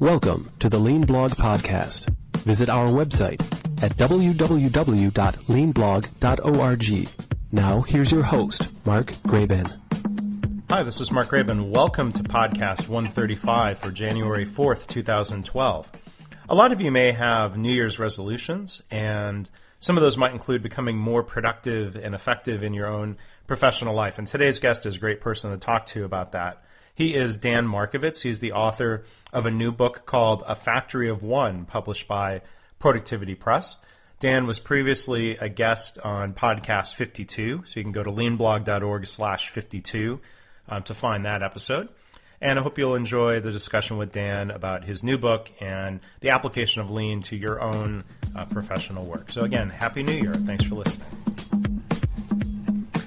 Welcome to the Lean Blog Podcast. Visit our website at www.leanblog.org. Now, here's your host, Mark Graban. Hi, this is Mark Graban. Welcome to Podcast 135 for January 4th, 2012. A lot of you may have New Year's resolutions, and some of those might include becoming more productive and effective in your own professional life. And today's guest is a great person to talk to about that. He is Dan Markovitz. He's the author of a new book called A Factory of One, published by Productivity Press. Dan was previously a guest on podcast 52, so you can go to leanblog.org/52 to find that episode. And I hope you'll enjoy the discussion with Dan about his new book and the application of Lean to your own professional work. So again, Happy New Year. Thanks for listening.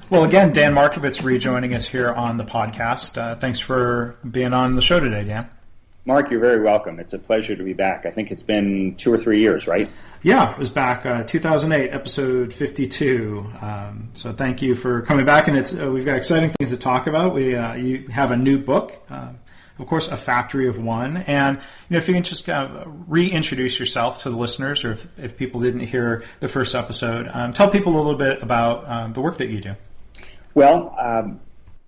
Well, again, Dan Markovitz rejoining us here on the podcast. Thanks for being on the show today, Dan. Mark, you're very welcome. It's a pleasure to be back. I think it's been 2 or 3 years, right? Yeah, it was back 2008, episode 52. So thank you for coming back. And we've got exciting things to talk about. You have a new book, of course, A Factory of One. And if you can just reintroduce yourself to the listeners, or if people didn't hear the first episode, tell people a little bit about the work that you do. Well,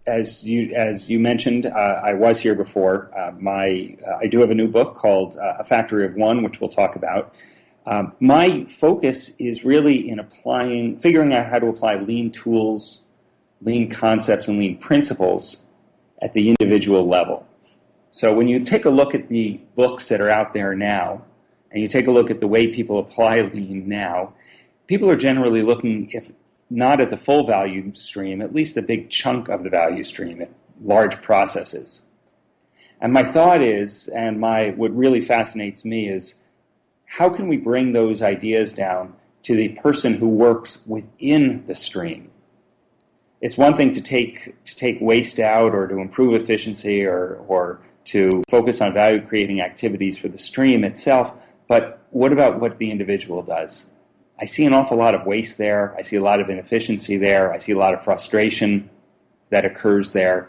as you mentioned, I was here before. I do have a new book called A Factory of One, which we'll talk about. My focus is really in figuring out how to apply lean tools, lean concepts, and lean principles at the individual level. So when you take a look at the books that are out there now, and you take a look at the way people apply lean now, people are generally looking, if not at the full value stream, at least a big chunk of the value stream at large processes. And my thought is, and what really fascinates me is, how can we bring those ideas down to the person who works within the stream? It's one thing to take waste out, or to improve efficiency, or to focus on value creating activities for the stream itself, but what about what the individual does? I see an awful lot of waste there. I see a lot of inefficiency there. I see a lot of frustration that occurs there.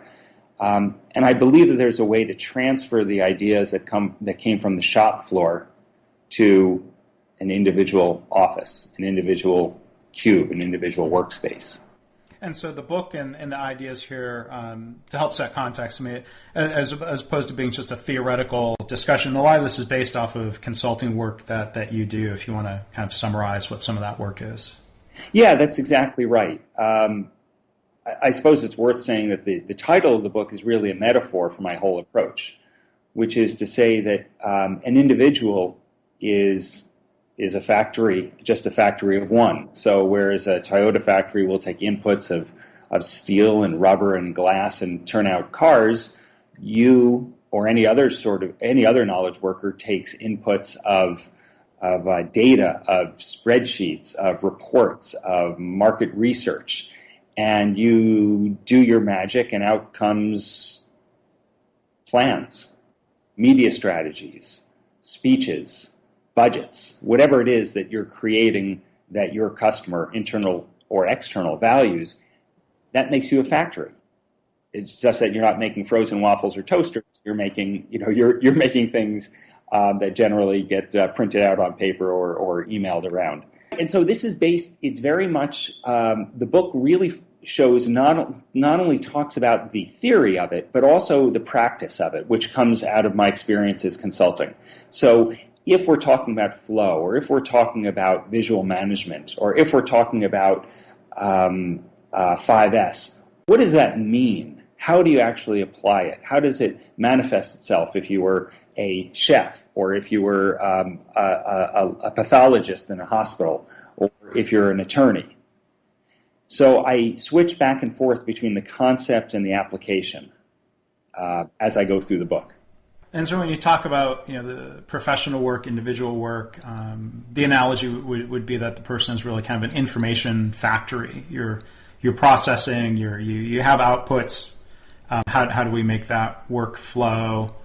And I believe that there's a way to transfer the ideas that came from the shop floor to an individual office, an individual cube, an individual workspace. And so the book and the ideas here, to help set context, I mean, as opposed to being just a theoretical discussion, a lot of this is based off of consulting work that you do, if you want to kind of summarize what some of that work is. Yeah, that's exactly right. I suppose it's worth saying that the title of the book is really a metaphor for my whole approach, which is to say that an individual is a factory, just a factory of one. So whereas a Toyota factory will take inputs of steel and rubber and glass and turn out cars, you or any other knowledge worker takes inputs of data, of spreadsheets, of reports, of market research, and you do your magic, and out comes plans, media strategies, speeches, budgets, whatever it is that you're creating that your customer, internal or external, values. That makes you a factory. It's just that you're not making frozen waffles or toasters. You're making, you're making things that generally get printed out on paper or emailed around. And so this is based. It's very much the book really shows not only talks about the theory of it, but also the practice of it, which comes out of my experiences consulting. So if we're talking about flow, or if we're talking about visual management, or if we're talking about 5S, what does that mean? How do you actually apply it? How does it manifest itself if you were a chef, or if you were a pathologist in a hospital, or if you're an attorney? So I switch back and forth between the concept and the application as I go through the book. And so when you talk about the professional work, individual work, the analogy would be that the person is really kind of an information factory. You're processing, you have outputs. How do we make that work flow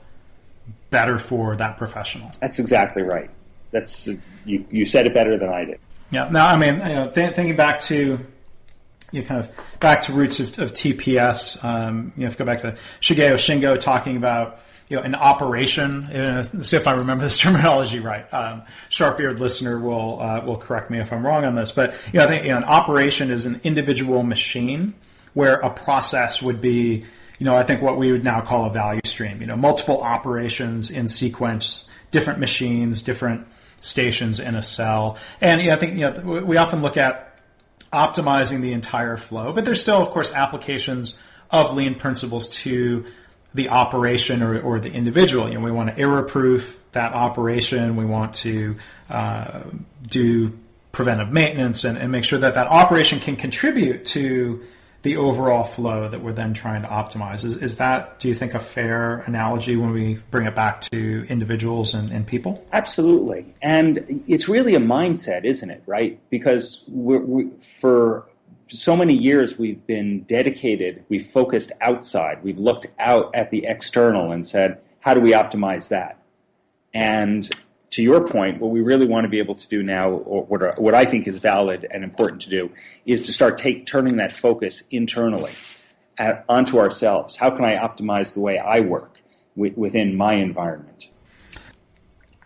better for that professional? That's exactly right. That's you said it better than I did. Yeah. Now, I mean, thinking back to back to roots of TPS. If you go back to Shigeo Shingo talking about an operation. Let's see if I remember this terminology right. Sharp-eared listener will correct me if I'm wrong on this, but I think an operation is an individual machine where a process would be, I think what we would now call a value stream. Multiple operations in sequence, different machines, different stations in a cell, and I think we often look at optimizing the entire flow, but there's still, of course, applications of lean principles to the operation or the individual. We want to error-proof that operation. We want to do preventive maintenance and make sure that operation can contribute to the overall flow that we're then trying to optimize. Is that, do you think, a fair analogy when we bring it back to individuals and people? Absolutely. And it's really a mindset, isn't it, right? Because for so many years we've been dedicated, we've focused outside, we've looked out at the external and said, how do we optimize that? And to your point, what we really want to be able to do now, or what I think is valid and important to do, is to start turning that focus internally onto ourselves. How can I optimize the way I work within my environment?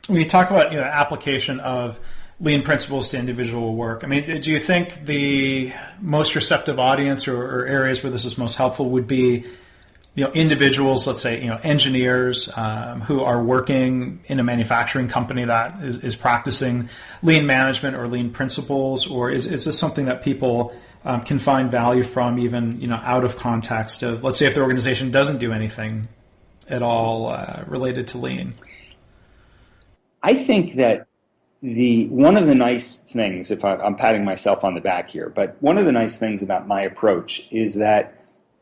When you talk about application of lean principles to individual work, I mean, do you think the most receptive audience or areas where this is most helpful would be individuals, let's say, engineers who are working in a manufacturing company that is practicing lean management or lean principles, or is this something that people can find value from even, out of context of, let's say, if the organization doesn't do anything at all related to lean? I think that one of the nice things, if I'm patting myself on the back here, but one of the nice things about my approach is that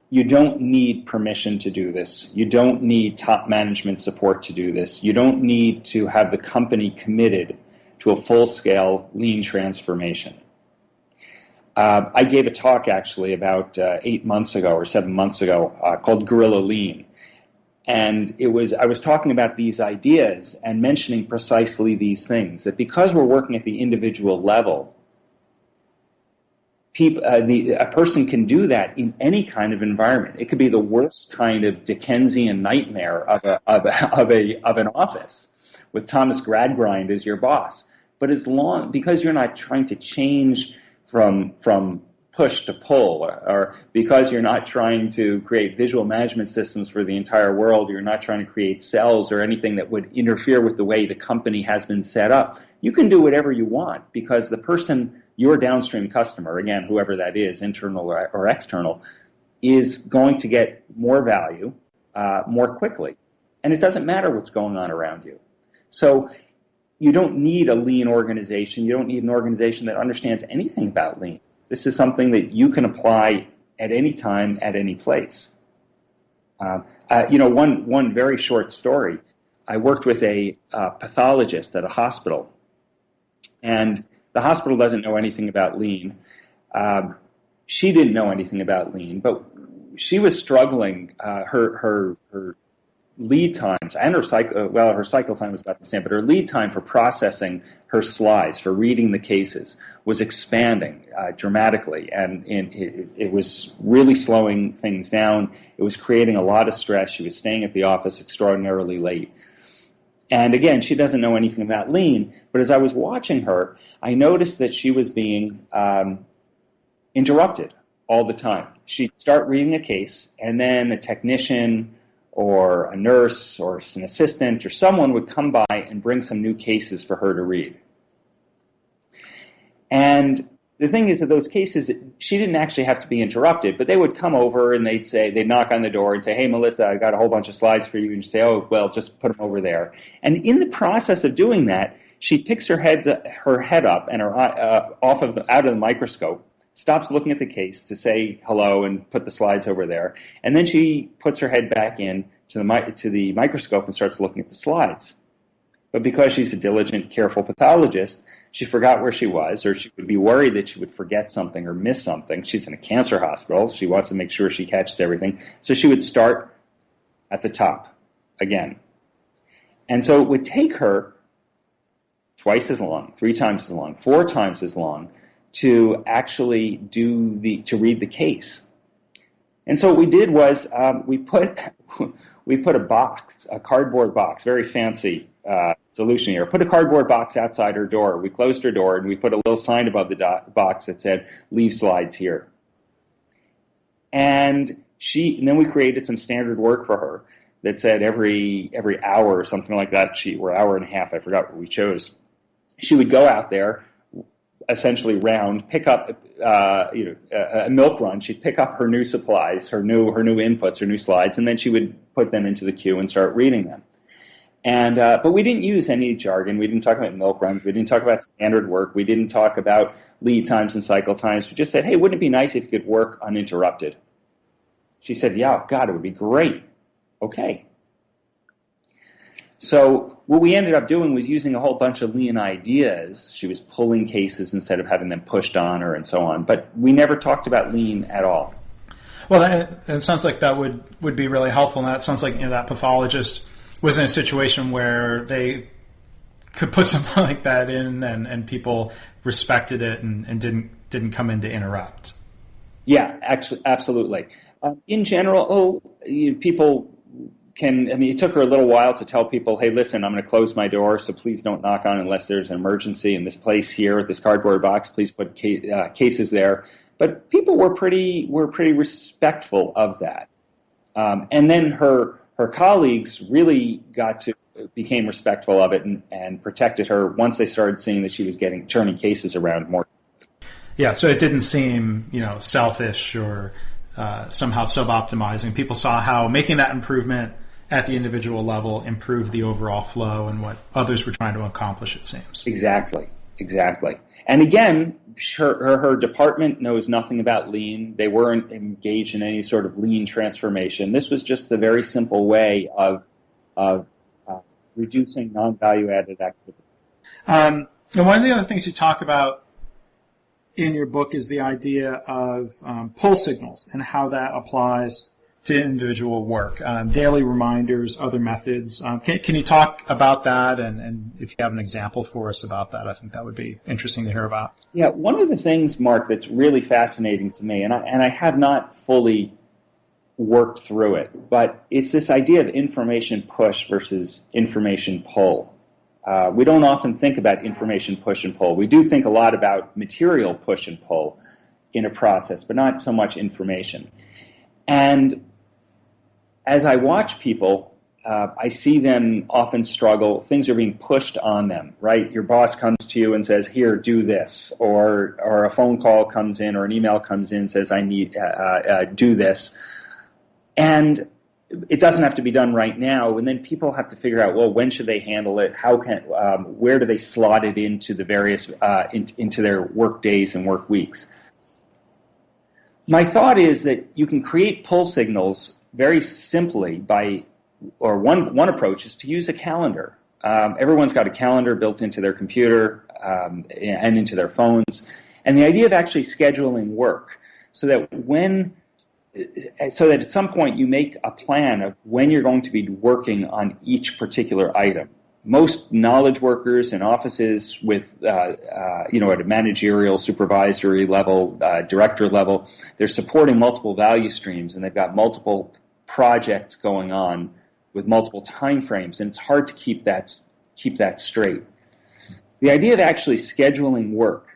you don't need permission to do this. You don't need top management support to do this. You don't need to have the company committed to a full-scale lean transformation. I gave a talk actually about 8 months ago or 7 months ago called Guerrilla Lean. And I was talking about these ideas and mentioning precisely these things, that because we're working at the individual level, a person can do that in any kind of environment. It could be the worst kind of Dickensian nightmare of an office with Thomas Gradgrind as your boss. But because you're not trying to change from push to pull, or because you're not trying to create visual management systems for the entire world, you're not trying to create cells or anything that would interfere with the way the company has been set up, you can do whatever you want, because the person, your downstream customer, again, whoever that is, internal or external, is going to get more value more quickly. And it doesn't matter what's going on around you. So you don't need a lean organization. You don't need an organization that understands anything about lean. This is something that you can apply at any time, at any place. One very short story. I worked with a pathologist at a hospital, and the hospital doesn't know anything about lean. She didn't know anything about lean, but she was struggling. Her lead times and her cycle time was about the same, but her lead time for processing her slides, for reading the cases, was expanding dramatically, and it was really slowing things down. It was creating a lot of stress. She was staying at the office extraordinarily late. And again, she doesn't know anything about lean, but as I was watching her, I noticed that she was being interrupted all the time. She'd start reading a case, and then a technician or a nurse or an assistant or someone would come by and bring some new cases for her to read. And the thing is that those cases, she didn't actually have to be interrupted, but they would come over and they'd knock on the door and say, "Hey, Melissa, I got a whole bunch of slides for you." And she'd say, "Oh, well, just put them over there." And in the process of doing that, she picks her head up and her eye out of the microscope, stops looking at the case to say hello and put the slides over there, and then she puts her head back in to the microscope and starts looking at the slides. But because she's a diligent, careful pathologist, she forgot where she was, or she would be worried that she would forget something or miss something. She's in a cancer hospital. She wants to make sure she catches everything. So she would start at the top again. And so it would take her twice as long, 3 times as long, 4 times as long to actually to read the case. And so what we did was we we put a cardboard box, very fancy solution here. Put a cardboard box outside her door. We closed her door and we put a little sign above the box that said, "Leave slides here." And then we created some standard work for her that said every hour or something like that, or hour and a half, I forgot what we chose. She would go out there, essentially round, pick up a milk run. She'd pick up her new supplies, her new inputs, her new slides, and then she would put them into the queue and start reading them. And but we didn't use any jargon. We didn't talk about milk runs. We didn't talk about standard work. We didn't talk about lead times and cycle times. We just said, "Hey, wouldn't it be nice if you could work uninterrupted?" She said, "Yeah, God, it would be great." Okay. So what we ended up doing was using a whole bunch of lean ideas. She was pulling cases instead of having them pushed on her and so on. But we never talked about lean at all. Well, it sounds like that would be really helpful. And that sounds like that pathologist was in a situation where they could put something like that in and people respected it and didn't come in to interrupt. Yeah, actually, absolutely. In general, people it took her a little while to tell people, "Hey, listen, I'm going to close my door, so please don't knock on unless there's an emergency in this place here, this cardboard box. Please put cases there." But people were pretty respectful of that. And then her colleagues really became respectful of it and protected her once they started seeing that she was turning cases around more. Yeah, so it didn't seem selfish or somehow sub-optimizing. People saw how making that improvement at the individual level improved the overall flow and what others were trying to accomplish, it seems. Exactly. And again, her department knows nothing about lean. They weren't engaged in any sort of lean transformation. This was just the very simple way of reducing non-value-added activity. And one of the other things you talk about in your book is the idea of pull signals and how that applies to individual work, daily reminders, other methods. Can you talk about that? And if you have an example for us about that, I think that would be interesting to hear about. Yeah, one of the things, Mark, that's really fascinating to me, and I have not fully worked through it, but it's this idea of information push versus information pull. We don't often think about information push and pull. We do think a lot about material push and pull in a process, but not so much information. And as I watch people, I see them often struggle. Things are being pushed on them, right? Your boss comes to you and says, "Here, do this," or a phone call comes in or an email comes in and says, "I need do this," and it doesn't have to be done right now. And then people have to figure out, well, when should they handle it? Where do they slot it into the various into their work days and work weeks? My thought is that you can create pull signals very simply one approach is to use a calendar. Everyone's got a calendar built into their computer and into their phones. And the idea of actually scheduling work so that at some point you make a plan of when you're going to be working on each particular item. Most knowledge workers in offices with, at a managerial, supervisory level, director level, they're supporting multiple value streams and they've got multiple projects going on with multiple time frames, and it's hard to keep that straight. The idea of actually scheduling work,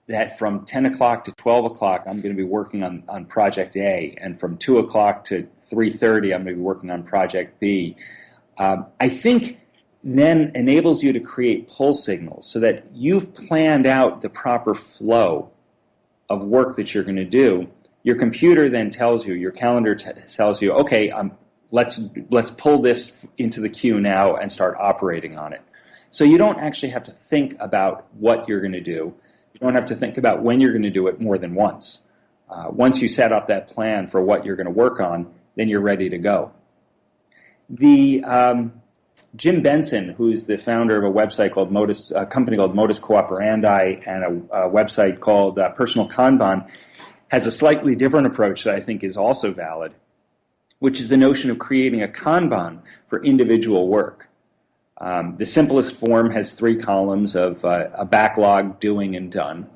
that from 10 o'clock to 12 o'clock I'm going to be working on project A, and from 2 o'clock to 3:30 I'm going to be working on project B, I think then enables you to create pull signals so that you've planned out the proper flow of work that you're going to do. Your computer then tells you, your calendar tells you, okay, let's pull this into the queue now and start operating on it. So you don't actually have to think about what you're going to do. You don't have to think about when you're going to do it more than once. Once you set up that plan for what you're going to work on, then you're ready to go. Jim Benson, who's the founder of a company called Modus Cooperandi, and a website called Personal Kanban, has a slightly different approach that I think is also valid, which is the notion of creating a Kanban for individual work. The simplest form has 3 columns of a backlog, doing, and done.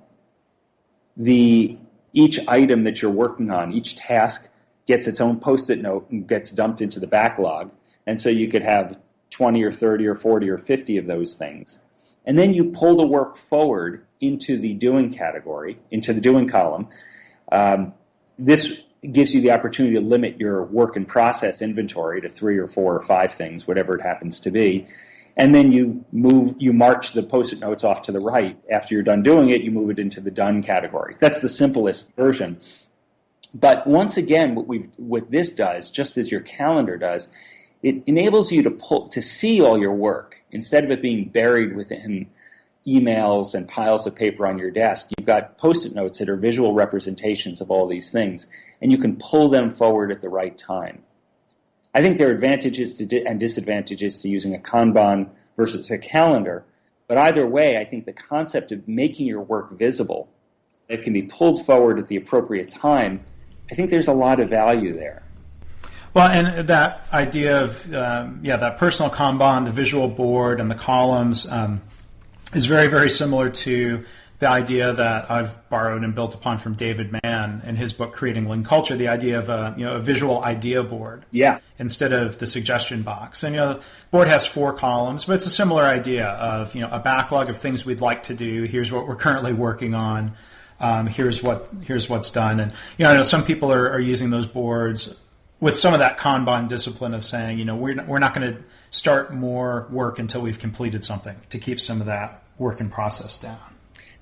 Each item that you're working on, each task, gets its own Post-it note and gets dumped into the backlog. And so you could have 20 or 30 or 40 or 50 of those things. And then you pull the work forward into the doing category, into the doing column. This gives you the opportunity to limit your work in process inventory to 3 or 4 or 5 things, whatever it happens to be. And then you march the Post-it notes off to the right. After you're done doing it, you move it into the done category. That's the simplest version. But once again, what this does, just as your calendar does, it enables you to see all your work. Instead of it being buried within emails and piles of paper on your desk, you've got Post-it notes that are visual representations of all these things, and you can pull them forward at the right time. I think there are advantages and disadvantages to using a Kanban versus a calendar, but either way, I think the concept of making your work visible that can be pulled forward at the appropriate time, I think there's a lot of value there. Well, and that idea of, that personal Kanban, the visual board, and the columns is very, very similar to the idea that I've borrowed and built upon from David Mann in his book, Creating Lean Culture, the idea of a visual idea board instead of the suggestion box. And, the board has 4 columns, but it's a similar idea of, a backlog of things we'd like to do. Here's what we're currently working on. Here's what's done. And, I know some people are using those boards with some of that Kanban discipline of saying, we're not going to start more work until we've completed something, to keep some of that work in process down.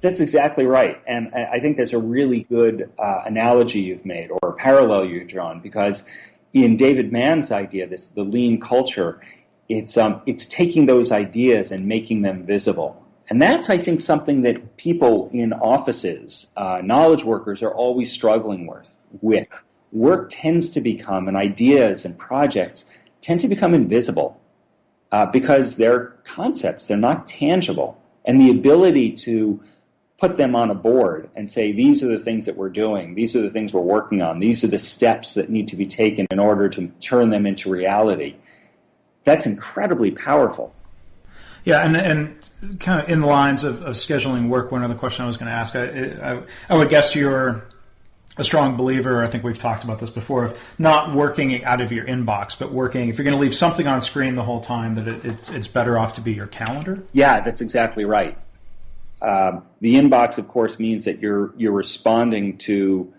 That's exactly right. And I think that's a really good analogy you've made, or a parallel you've drawn, because in David Mann's idea, the lean culture, it's taking those ideas and making them visible. And that's, I think, something that people in offices, knowledge workers, are always struggling with. Work tends to become, and ideas and projects tend to become invisible because they're concepts, they're not tangible. And the ability to put them on a board and say, these are the things that we're doing, these are the things we're working on, these are the steps that need to be taken in order to turn them into reality, that's incredibly powerful. Yeah, and kind of in the lines of scheduling work, one other question I was going to ask, I would guess you're a strong believer, I think we've talked about this before, of not working out of your inbox, but working, if you're going to leave something on screen the whole time, that it's better off to be your calendar? Yeah, that's exactly right. The inbox, of course, means that you're responding to,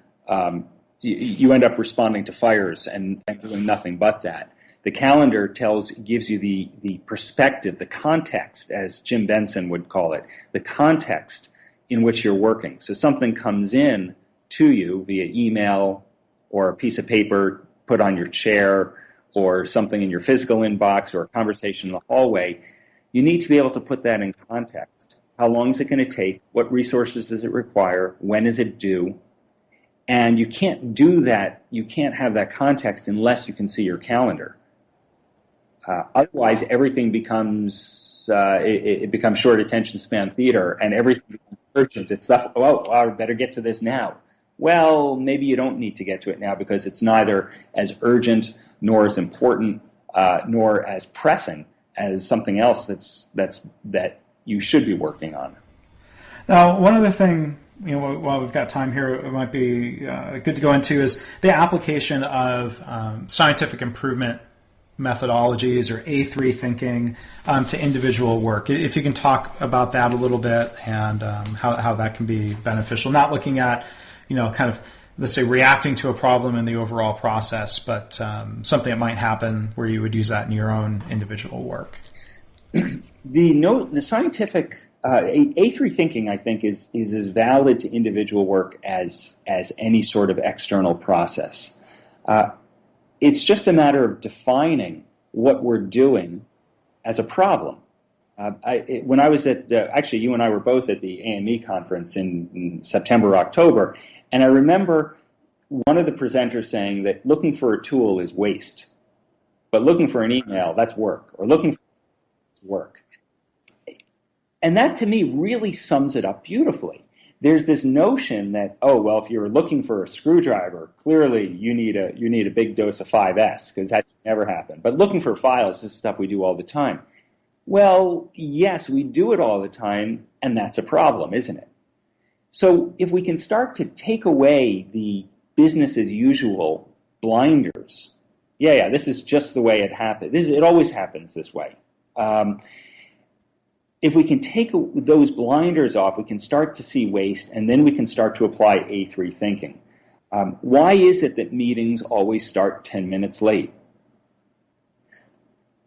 you end up responding to fires and doing nothing but that. The calendar gives you the perspective, the context, as Jim Benson would call it, the context in which you're working. So something comes in to you via email or a piece of paper put on your chair or something in your physical inbox or a conversation in the hallway. You need to be able to put that in context. How long is it going to take? What resources does it require? When is it due? And you can't do that. You can't have that context unless you can see your calendar. Otherwise, everything becomes it becomes short attention span theater, and everything becomes urgent. It's stuff. Oh, I better get to this now. Well, maybe you don't need to get to it now because it's neither as urgent nor as important nor as pressing as something else that you should be working on. Now, one other thing, while we've got time here, it might be good to go into is the application of scientific improvement methodologies or A3 thinking to individual work. If you can talk about that a little bit and how that can be beneficial, not looking at, kind of, let's say, reacting to a problem in the overall process, but something that might happen where you would use that in your own individual work. The scientific A3 thinking, I think, is as valid to individual work as any sort of external process. It's just a matter of defining what we're doing as a problem. When I was actually, you and I were both at the AME conference in September, October, and I remember one of the presenters saying that looking for a tool is waste, but looking for an email, that's work, or looking for work. And that, to me, really sums it up beautifully. There's this notion that, if you're looking for a screwdriver, clearly you need a big dose of 5S, because that never happened. But looking for files, this is stuff we do all the time. Well, yes, we do it all the time, and that's a problem, isn't it? So if we can start to take away the business as usual blinders. Yeah, this is just the way it happens. It always happens this way. If we can take those blinders off, we can start to see waste, and then we can start to apply A3 thinking. Why is it that meetings always start 10 minutes late?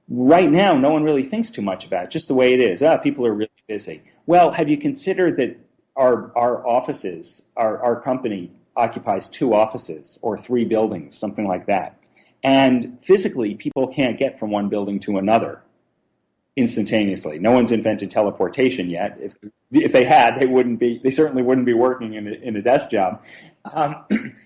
Right now, no one really thinks too much about it, just the way it is. People are really busy. Well, have you considered that our offices, our company occupies 2 offices or 3 buildings, something like that. And physically, people can't get from one building to another instantaneously. No one's invented teleportation yet. If they had, they certainly wouldn't be working in a desk job.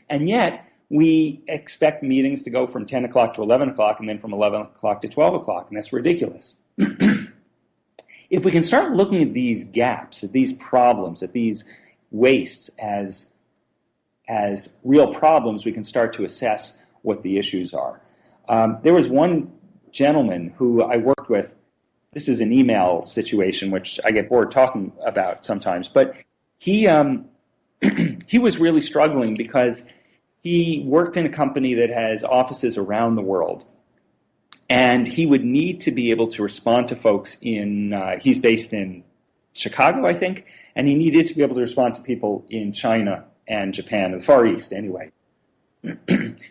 And yet, we expect meetings to go from 10 o'clock to 11 o'clock and then from 11 o'clock to 12 o'clock, and that's ridiculous. If we can start looking at these gaps, at these problems, at these wastes as real problems, we can start to assess what the issues are. There was one gentleman who I worked with. This is an email situation, which I get bored talking about sometimes, but he was really struggling because he worked in a company that has offices around the world, and he would need to be able to respond to folks he's based in Chicago, I think, and he needed to be able to respond to people in China and Japan, the Far East anyway.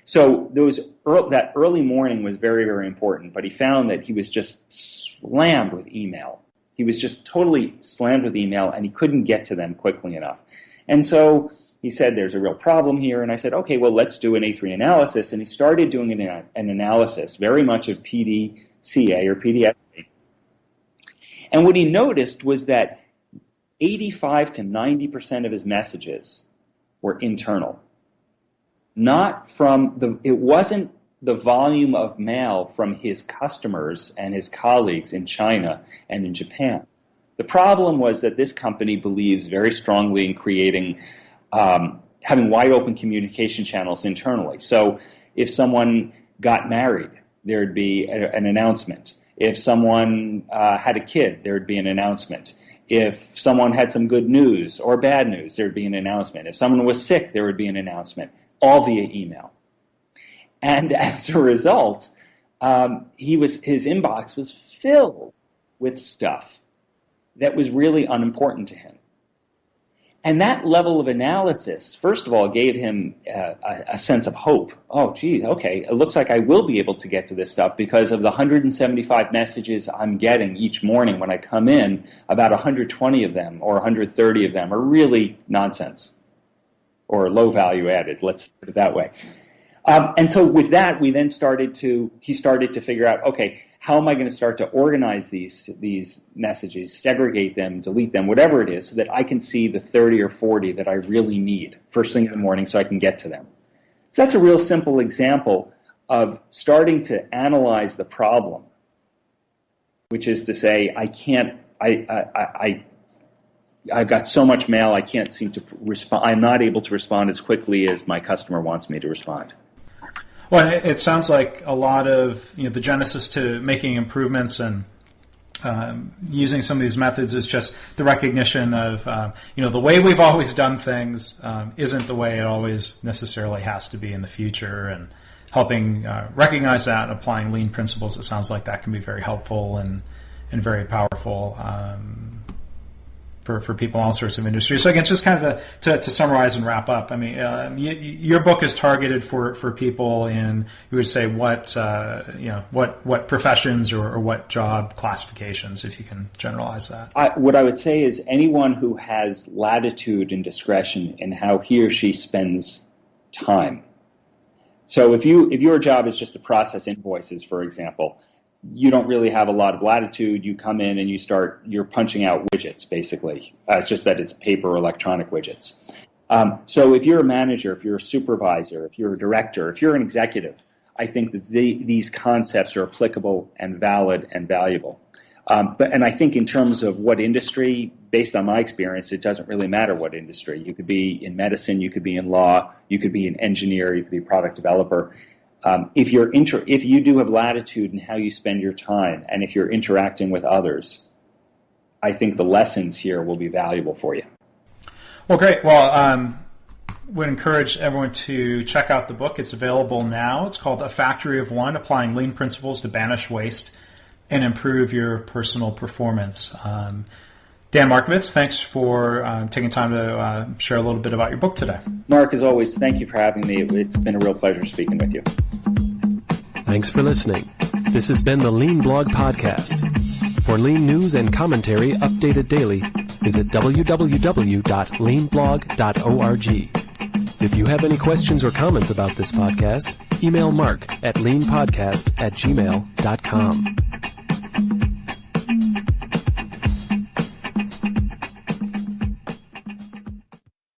So that early morning was very, very important, but he found that he was just slammed with email. He was just totally slammed with email, and he couldn't get to them quickly enough. And so he said, there's a real problem here. And I said, okay, well, let's do an A3 analysis. And he started doing an analysis, very much of PDCA or PDSA. And what he noticed was that 85 to 90% of his messages were internal. It wasn't the volume of mail from his customers and his colleagues in China and in Japan. The problem was that this company believes very strongly in creating, having wide open communication channels internally. So if someone got married, there'd be an announcement. If someone had a kid, there'd be an announcement. If someone had some good news or bad news, there'd be an announcement. If someone was sick, there would be an announcement, all via email. And as a result, his inbox was filled with stuff that was really unimportant to him. And that level of analysis, first of all, gave him a sense of hope. Oh, geez, okay, it looks like I will be able to get to this stuff because of the 175 messages I'm getting each morning when I come in, about 120 of them or 130 of them are really nonsense or low value added, let's put it that way. And so with that, he started to figure out, okay, how am I going to start to organize these messages, segregate them, delete them, whatever it is, so that I can see the 30 or 40 that I really need first thing in the morning so I can get to them. So that's a real simple example of starting to analyze the problem, which is to say, I've got so much mail, I can't seem to respond. I'm not able to respond as quickly as my customer wants me to respond. Well, it sounds like a lot of the genesis to making improvements and using some of these methods is just the recognition of the way we've always done things isn't the way it always necessarily has to be in the future, and helping recognize that and applying lean principles. It sounds like that can be very helpful and very powerful for people in all sorts of industries. So again, just kind of to summarize and wrap up, I mean, your book is targeted for people in, you would say, what professions or what job classifications, if you can generalize that. What I would say is anyone who has latitude and discretion in how he or she spends time. So if your job is just to process invoices, for example, you don't really have a lot of latitude. You come in and you're punching out widgets, basically. It's just that it's paper or electronic widgets. So if you're a manager, if you're a supervisor, if you're a director, if you're an executive, I think that these concepts are applicable and valid and valuable. And I think in terms of what industry, based on my experience, it doesn't really matter what industry. You could be in medicine, you could be in law, you could be an engineer, you could be a product developer. If you do have latitude in how you spend your time, and if you're interacting with others, I think the lessons here will be valuable for you. Well, great. Well, would encourage everyone to check out the book. It's available now. It's called A Factory of One, Applying Lean Principles to Banish Waste and Improve Your Personal Performance. Dan Markovitz, thanks for taking time to share a little bit about your book today. Mark, as always, thank you for having me. It's been a real pleasure speaking with you. Thanks for listening. This has been the Lean Blog Podcast. For lean news and commentary updated daily, visit www.leanblog.org. If you have any questions or comments about this podcast, email Mark at leanpodcast@gmail.com.